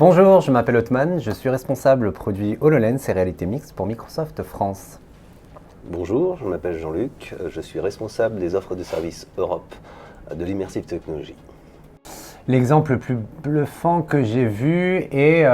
Bonjour, je m'appelle Othman, je suis responsable produit HoloLens et réalité mixte pour Microsoft France. Bonjour, je m'appelle Jean-Luc, je suis responsable des offres de services Europe de l'Immersive Technology. L'exemple le plus bluffant que j'ai vu est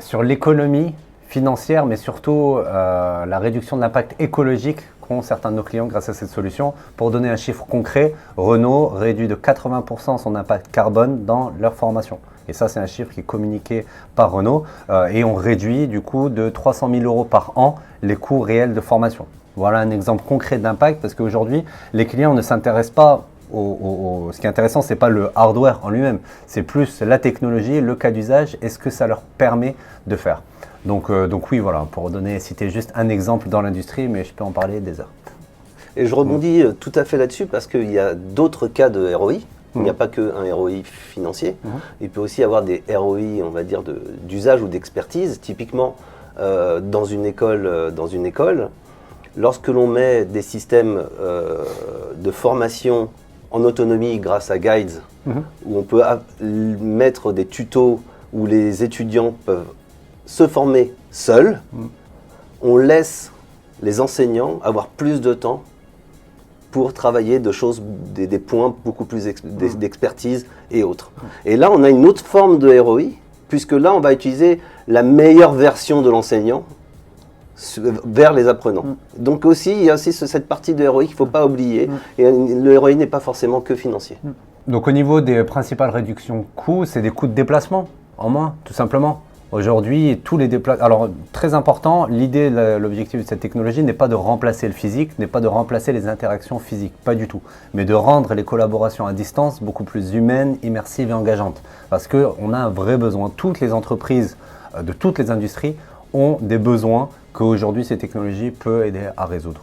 sur l'économie financière, mais surtout la réduction de l'impact écologique qu'ont certains de nos clients grâce à cette solution. Pour donner un chiffre concret, Renault réduit de 80% son impact carbone dans leur formation. Et ça, c'est un chiffre qui est communiqué par Renault. Et on réduit du coup de 300 000 € par an les coûts réels de formation. Voilà un exemple concret d'impact parce qu'aujourd'hui, les clients ne s'intéressent pas ce qui est intéressant, ce n'est pas le hardware en lui-même, c'est plus la technologie, le cas d'usage et ce que ça leur permet de faire. Donc oui, voilà, pour citer juste un exemple dans l'industrie, mais je peux en parler des heures. Et je rebondis tout à fait là-dessus parce qu'il y a d'autres cas de ROI. Il n'y a pas qu'un ROI financier. Il peut aussi y avoir des ROI, on va dire, d'usage ou d'expertise. Typiquement, dans une école, lorsque l'on met des systèmes de formation en autonomie grâce à Guides, où on peut mettre des tutos où les étudiants peuvent se former seuls, on laisse les enseignants avoir plus de temps pour travailler des points beaucoup plus d'expertise et autres. Et là, on a une autre forme de ROI, puisque là, on va utiliser la meilleure version de l'enseignant vers les apprenants. Donc aussi, il y a aussi cette partie de ROI qu'il ne faut pas oublier. Et le ROI n'est pas forcément que financier. Donc au niveau des principales réductions coûts, c'est des coûts de déplacement en moins, tout simplement. Aujourd'hui, tous les déplacements... Alors, très important, l'idée, l'objectif de cette technologie n'est pas de remplacer le physique, n'est pas de remplacer les interactions physiques, pas du tout. Mais de rendre les collaborations à distance beaucoup plus humaines, immersives et engageantes. Parce qu'on a un vrai besoin. Toutes les entreprises de toutes les industries ont des besoins qu'aujourd'hui, ces technologies peuvent aider à résoudre.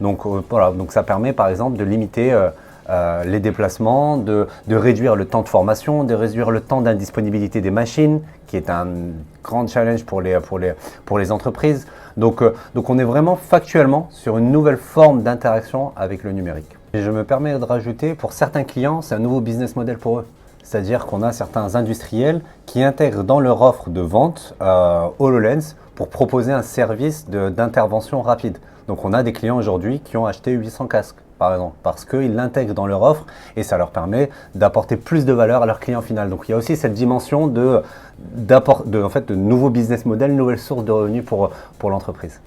Donc voilà, donc ça permet par exemple de limiter les déplacements, de réduire le temps de formation, de réduire le temps d'indisponibilité des machines, qui est un grand challenge pour les entreprises. Donc on est vraiment factuellement sur une nouvelle forme d'interaction avec le numérique. Et je me permets de rajouter, pour certains clients, c'est un nouveau business model pour eux. C'est-à-dire qu'on a certains industriels qui intègrent dans leur offre de vente HoloLens pour proposer un service d'intervention rapide. Donc on a des clients aujourd'hui qui ont acheté 800 casques, par exemple, parce qu'ils l'intègrent dans leur offre et ça leur permet d'apporter plus de valeur à leur client final. Donc il y a aussi cette dimension de nouveaux business models, nouvelles sources de revenus pour l'entreprise.